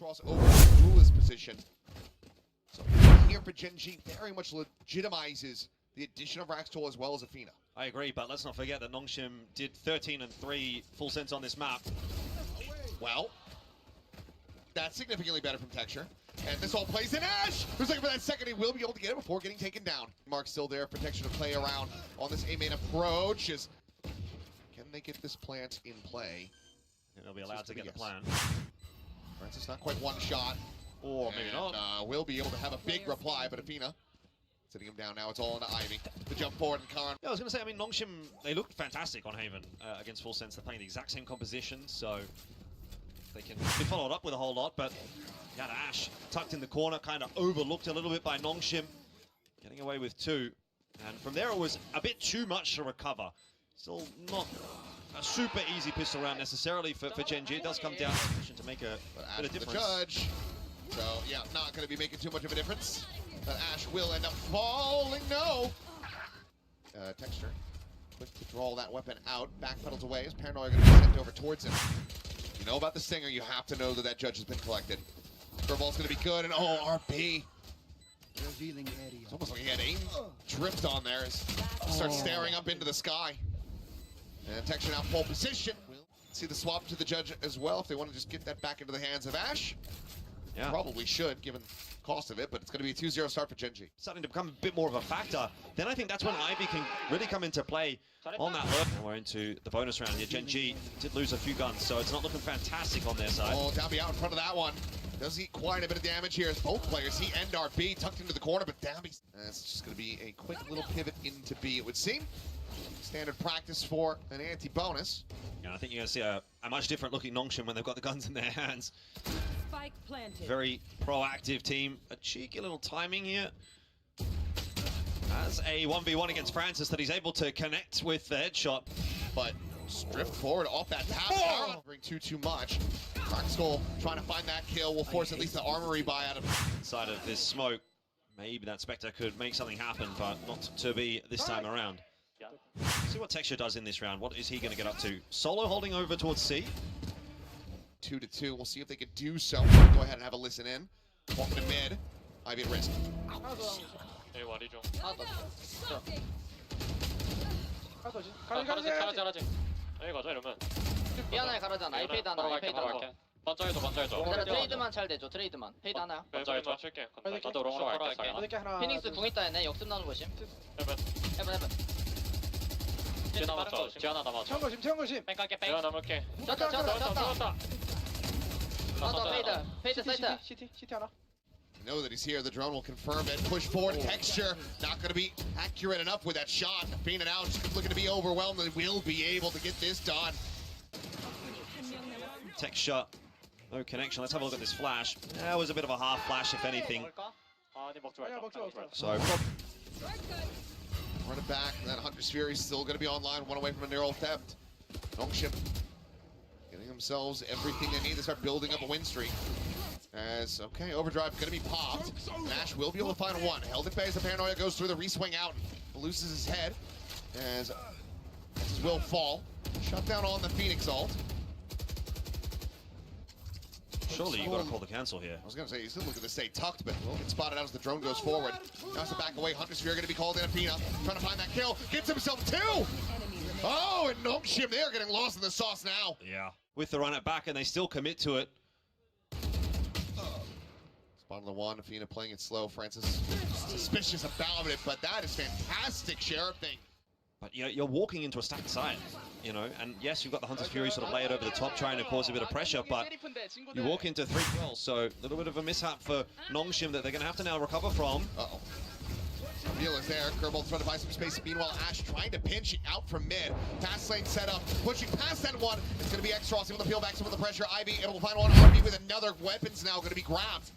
Extros over the duelist position. So here for Gen.G very much legitimizes the addition of Raxtol as well as Athena. I agree, but let's not forget that Nongshim did 13 and 3 full sends on this map. Well, that's significantly better from Texture. And this all plays in Ash! Who's looking for that second? He will be able to get it before getting taken down. Mark's still there for Texture to play around on this A-main approach. Can they get this plant in play? And they'll be allowed to get the plan. Francis not quite one shot. Or maybe not. Will be able to have a big reply, but Athena sitting him down now. It's all into Ivy. The jump forward and Khan. Yeah, I was going to say, I mean, Nongshim, they looked fantastic on Haven against Full Sense. They're playing the exact same composition, so they can be followed up with a whole lot, but got Ash tucked in the corner, kind of overlooked a little bit by Nongshim, getting away with 2. And from there, it was a bit too much to recover. Still not a super easy pistol round necessarily for Gen.G. It does come down to make a bit of difference. The judge. So, yeah, not going to be making too much of a difference. But Ash will end up falling. No! Texture. Quick to draw that weapon out. Backpedals away as Paranoia going to be sent over towards him. You know about the Stinger, you have to know that that judge has been collected. Curveball's going to be good, and oh, RP. Revealing area. It's almost like he had aim drift on there as he starts staring up into the sky. And Texture now full position. We'll see the swap to the judge as well if they want to just get that back into the hands of Ash. Yeah. Probably should, given the cost of it, but it's going to be a 2-0 start for Gen.G. Starting to become a bit more of a factor. Then I think that's when Ivy can really come into play on that lurk. And we're into the bonus round here. Gen.G did lose a few guns, so it's not looking fantastic on their side. Oh, Dambi out in front of that one. Does eat quite a bit of damage here as both players, he and RB, tucked into the corner, but Dambi. It's just going to be a quick little pivot into B, it would seem. Standard practice for an anti-bonus. Yeah, I think you're going to see a much different looking Nongshim when they've got the guns in their hands. Spike planted. Very proactive team. A cheeky little timing here. As a 1v1 against Francis that he's able to connect with the headshot. But drift forward off that tap. Covering too much. Raxtol trying to find that kill will force at least the armory buy out of inside of this smoke. Maybe that Spectre could make something happen, but not to be this time around. See what Texture does in this round. What is he going to get up to? Solo holding over towards C. 2-2. We'll see if they can do so. Go ahead and have a listen in. Walking to mid. Ivy at risk. 미안하게 가라잖아. 페이드 하나, 페이드 하나. 먼저 해줘. 트레이드만 잘 돼줘. 트레이드만. 페이드 하나야. 먼저 해줘. 칠게. 나도 롱으로 갈게. 피닉스 궁 있다 했네. 역습 나오는 거심. 해븐. 지하나 맞죠. 지하나 다 맞죠. 청거심. 뺑깔게 뺑. 지하나 넘을게. 졌다. 페이드 사이트. CT 하나. You know that he's here. The drone will confirm it. Push forward. Texture not going to be accurate enough with that shot. Athena now just looking to be overwhelmed. They will be able to get this done. Texture. No connection. Let's have a look at this flash. That was a bit of a half flash, if anything. So, run it back. And that Hunter's Fury is still going to be online. One away from a narrow theft. Nongshim getting themselves everything they need to start building up a win streak. As, okay, Overdrive going to be popped. Nash will be able to find one. Held at bay as the Paranoia goes through the reswing out. Loses his head as will fall. Shut down on the Phoenix ult. Surely you got to call the cancel here. I was going to say, he's still looking to stay tucked, but will get spotted out as the drone goes forward. Now has to back away. Hunter's Fury going to be called in. Athena trying to find that kill. Gets himself 2! Oh, and Nongshim, they are getting lost in the sauce now. Yeah. With the run it back, and they still commit to it. Bottom of the one, Athena playing it slow. Francis suspicious about it, but that is fantastic sheriffing. But you're walking into a stacked side, you know, and yes, you've got the Hunter's Fury sort of layered over the top, trying to cause a bit of pressure, but you walk into 3 kills, so a little bit of a mishap for Nongshim that they're going to have to now recover from. Uh-oh. Deal is there. Kerbal trying to buy some space. Meanwhile, Ash trying to pinch out from mid. Pass lane set up. Pushing past that one. It's going to be Extros able to peel back some of the pressure. Ivy able to find one. RB with another weapon's now going to be grabbed.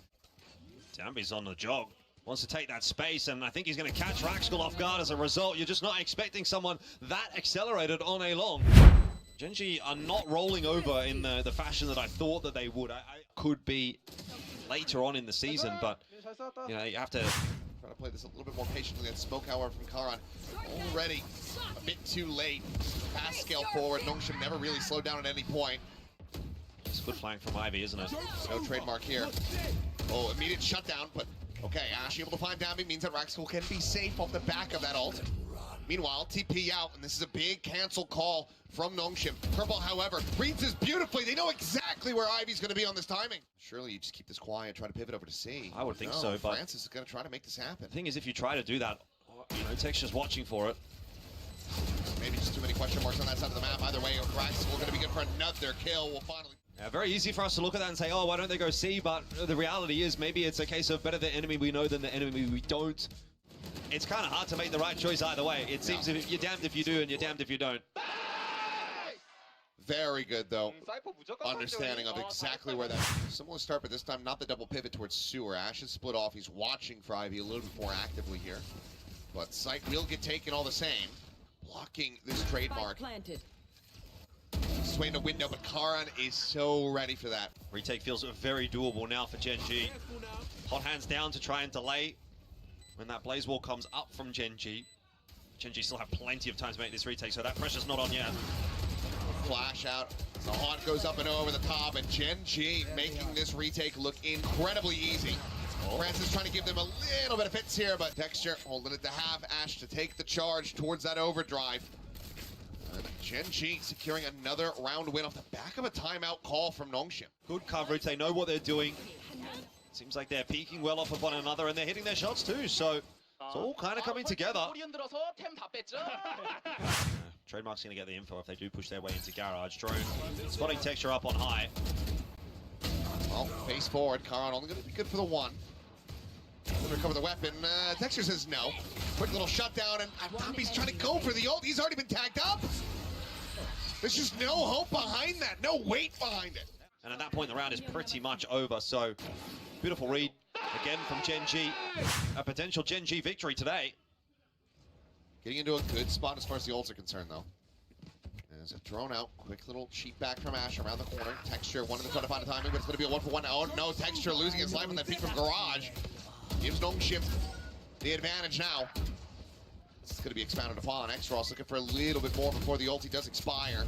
Dambi's on the jog. Wants to take that space, and I think he's going to catch Raxtol off guard as a result. You're just not expecting someone that accelerated on a long. Gen.G are not rolling over in the fashion that I thought that they would. I could be later on in the season, but you know, you have to try to play this a little bit more patiently. That smoke, however, from Karan already a bit too late. Pass scale forward. Nongshim never really slowed down at any point. Good flank from Ivy, isn't it? No trademark here. Oh, immediate shutdown, but okay, Ash able to find Dambi means that Raxel can be safe off the back of that ult. Meanwhile, TP out, and this is a big cancel call from Nongshim. Purple, however, reads this beautifully. They know exactly where Ivy's going to be on this timing. Surely you just keep this quiet, try to pivot over to C. I would think so, but Francis is going to try to make this happen. The thing is, if you try to do that, you know, Texture's watching for it. Maybe just too many question marks on that side of the map. Either way, Raxel going to be good for another kill. We'll finally... Yeah, very easy for us to look at that and say, oh, why don't they go C? But the reality is maybe it's a case of better the enemy we know than the enemy we don't. It's kind of hard to make the right choice either way. It seems if you're damned if you do and you're damned if you don't. Very good, though. Understanding of exactly where that... Similar start, but this time not the double pivot towards Sewer. Ash is split off. He's watching for Ivy a little bit more actively here. But Sight will get taken all the same. Blocking this trademark. Planted. Swaying a window, but Karan is so ready for that. Retake feels very doable now for Gen.G. Hot hands down to try and delay when that Blaze Wall comes up from Gen.G. Gen.G still have plenty of time to make this retake, so that pressure's not on yet. Flash out. The haunt goes up and over the top, and Gen.G making this retake look incredibly easy. Francis trying to give them a little bit of fits here, but Texture holding it to half. Ash to take the charge towards that overdrive. Gen.G securing another round win off the back of a timeout call from Nongshim. Good coverage, they know what they're doing. Seems like they're peeking well off of one another and they're hitting their shots too, so it's all kind of coming together. Trademark's going to get the info if they do push their way into Garage. Drone spotting Texture up on high. Well, face forward, Karan only going to be good for the one. Going to recover the weapon. Texture says no. Quick little shutdown, and Dambi's trying to go for the ult. He's already been tagged up. There's just no hope behind that, no weight behind it. And at that point, the round is pretty much over, so beautiful read again from Gen.G. A potential Gen.G victory today. Getting into a good spot as far as the ults are concerned, though. There's a drone out, quick little cheat back from Ash around the corner. Texture wanted to try to find a timing, but it's going to be a 1-for-1. Oh no, Texture losing his life on that peek from Garage. Gives Nongshim the advantage now. This is going to be expounded upon. X-Ross looking for a little bit more before the ulti does expire.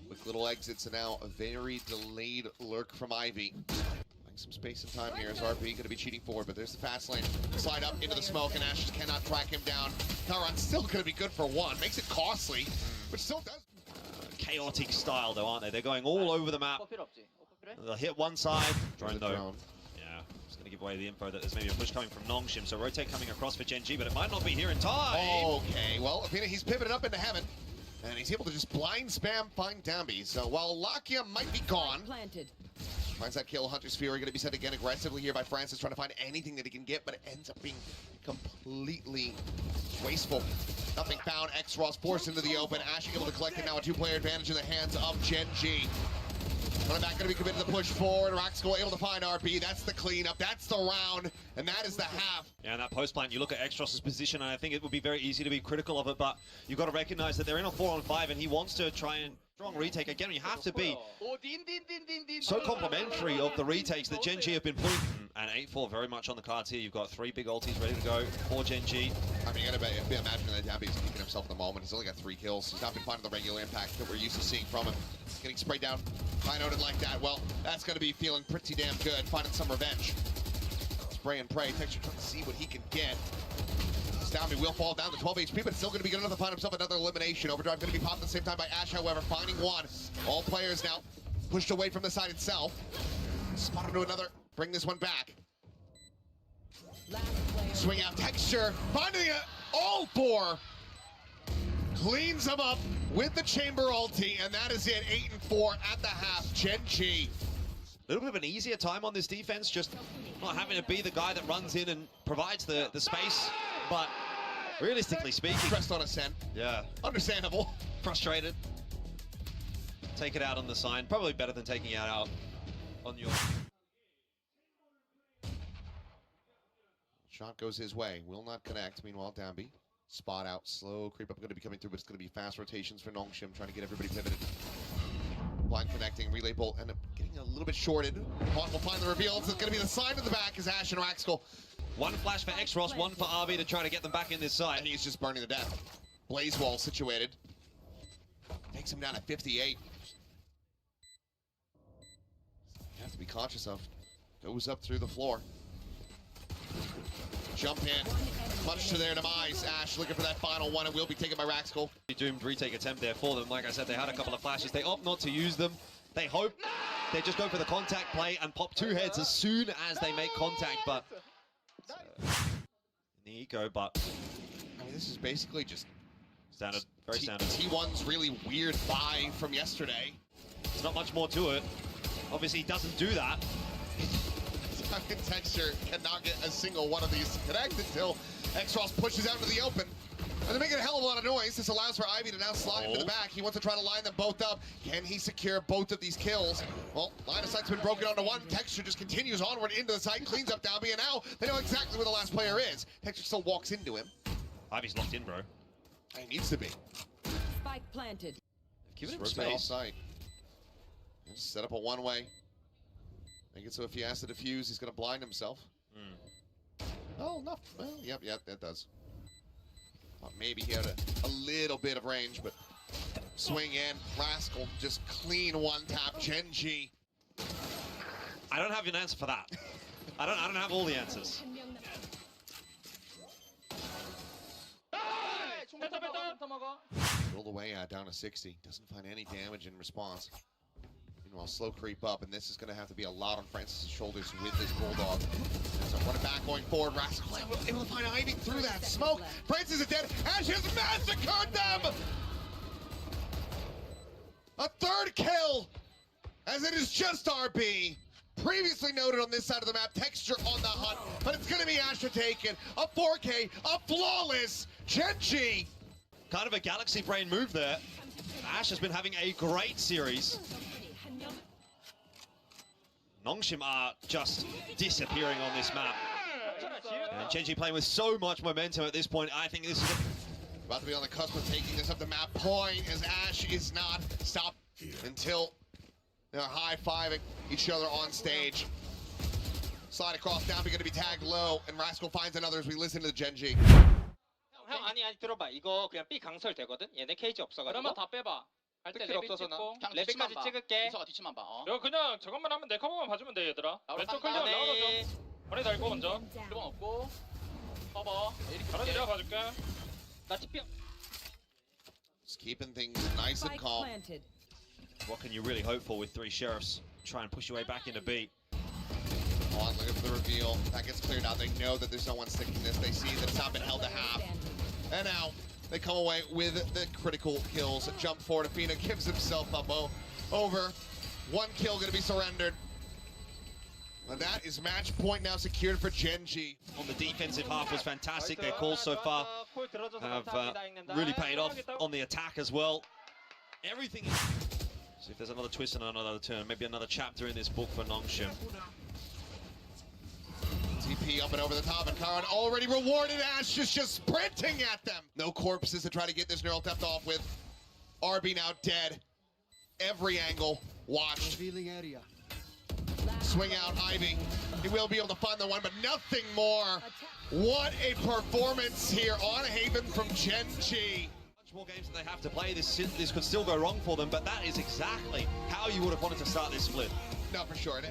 Quick little exits, and now a very delayed lurk from Ivy. Some space and time here as RP going to be cheating forward, but there's the fast lane. Slide up into the smoke, and Ash cannot track him down. Karan's still going to be good for one. Makes it costly, but still does. Chaotic style, though, aren't they? They're going all over the map. They'll hit one side. Drone, though. Yeah, just going to give away the info that there's maybe a push coming from Nongshim, so rotate coming across for Gen.G, but it might not be here in time. Okay, well, Athena, he's pivoted up into heaven, and he's able to just blind spam find Dambi. So while Lakia might be gone, Planted. finds that kill. Hunter's Fury going to be sent again aggressively here by Francis, trying to find anything that he can get, but it ends up being completely wasteful. Nothing found. X-Ross forced into the open. Ash able to collect it now. A two-player advantage in the hands of Gen.G. Running back going to be committed to the push forward. Raxco able to find RP. That's the cleanup. That's the round. And that is the half. Yeah, and that post plant, you look at X-Ross's position, and I think it would be very easy to be critical of it, but you've got to recognize that they're in a 4-on-5, and he wants to try and strong retake. Again, you have to be so complimentary of the retakes that Gen.G have been putting. And 8-4 very much on the cards here. You've got 3 big ultis ready to go for Gen.G. I mean, you gotta imagine that Dambi is kicking himself at the moment. He's only got 3 kills. He's not been finding the regular impact that we're used to seeing from him. Getting sprayed down, high noted like that. Well, that's gonna be feeling pretty damn good. Finding some revenge. Spray and pray. Texture trying to see what he can get. Dambi will fall down to 12 HP, but still going to be good enough to find himself another elimination. Overdrive going to be popped at the same time by Ash, however, finding one. All players now pushed away from the side itself. Spot him to another. Bring this one back. Swing out Texture. Finding it. All 4. Cleans them up with the Chamber ulti, and that is it. 8-4 at the half. Gen.G. A little bit of an easier time on this defense, just not having to be the guy that runs in and provides the space. But realistically speaking, Pressed on a scent. Yeah. Understandable. Frustrated. Take it out on the sign. Probably better than taking it out on your... Shot goes his way. Will not connect. Meanwhile, Dambi. Spot out. Slow creep up going to be coming through, but it's going to be fast rotations for Nongshim, trying to get everybody pivoted. Blind connecting. Relay bolt end up getting a little bit shorted. Haunt will find the reveal. It's going to be the sign in the back as Ash and Raxco. One flash for X-Ross, one for RB to try to get them back in this side. And he's just burning to death. Blaze wall situated. Takes him down at 58. You have to be conscious of. Goes up through the floor. Jump in. Much to their demise. Ash looking for that final one. It will be taken by Raxkel. Doomed retake attempt there for them. Like I said, they had a couple of flashes. They opt not to use them. They hope they just go for the contact play and pop two heads as soon as they make contact. But in the eco, but I mean, this is basically just standard, very standard. T1's really weird buy from yesterday. There's not much more to it. Obviously, he doesn't do that. Texture cannot get a single one of these to connect until X-Ross pushes out into the open. And they're making a hell of a lot of noise. This allows for Ivy to now slide into the back. He wants to try to line them both up. Can he secure both of these kills? Well, line of sight's been broken onto one. Texture just continues onward into the site, cleans up Dalby, and now they know exactly where the last player is. Texture still walks into him. Ivy's locked in, bro. He needs to be. Spike planted. Give him Rotate off space. site. Just set up a one-way. Make it so if he has to defuse, he's going to blind himself. Oh, no. Well, yep, that does. Thought maybe he had a little bit of range, but swing in. Rascal just clean one-tap. Gen.G. I don't have an answer for that. I don't have all the answers. Roll away down to 60. Doesn't find any damage in response. Meanwhile, slow creep up, and this is going to have to be a lot on Francis' shoulders with this Bulldog. As a running back going forward, Rascal able to find Ivy through that smoke. Francis is dead. Ash has massacred them! A third kill, as it is just RB. Previously noted on this side of the map, Texture on the hunt, but it's going to be Asher taken. A 4K, a flawless Gen.G. Kind of a galaxy brain move there. Ash has been having a great series. Nongshim are just disappearing on this map. And Gen.G playing with so much momentum at this point. I think this is About to be on the cusp of taking this up the map point, as Ash is not stopped until they're high-fiving each other on stage. Slide across down, we're going to be tagged low, and Rascal finds another as we listen to the Gen.G. 형 아니 들어봐. 이거 그냥 B 강설 되거든. 얘네 케이지 없어가지고. 그러면 다 빼봐. 할 때 필요 레벨 없어서 나. 찍고 그냥 레벨까지 찍을게. 이서가 뒤치만 봐. 이거 그냥 저것만 하면 내 커버만 봐주면 돼 얘들아. 왼쪽 클리어 나와줘. 머리 달고 먼저. 1번 없고 커버. 바로 내가 봐줄게. 나 TP. Just keeping things nice and Spike calm. planted. what can you really hope for with three sheriffs? Try and push your way back into B. On, looking for the reveal. That gets cleared out. They know that there's no one sticking this. They see that it's not been held to half. And now they come away with the critical kills. Jump forward. Athena gives himself up over. One kill going to be surrendered. And that is match point now secured for Gen.G. On the defensive half was fantastic. Their calls so far have really paid off on the attack as well. Everything. See if there's another twist and another turn. Maybe another chapter in this book for Nongshim. TP up and over the top, and Karan already rewarded. Ash is just sprinting at them. No corpses to try to get this neural theft off with. RB now dead. Every angle watched. Revealing area. Swing out Ivy. He will be able to find the one, but nothing more. What a performance here on Haven from Gen.G. Much more games that they have to play. This could still go wrong for them, but that is exactly how you would have wanted to start this split. No, for sure.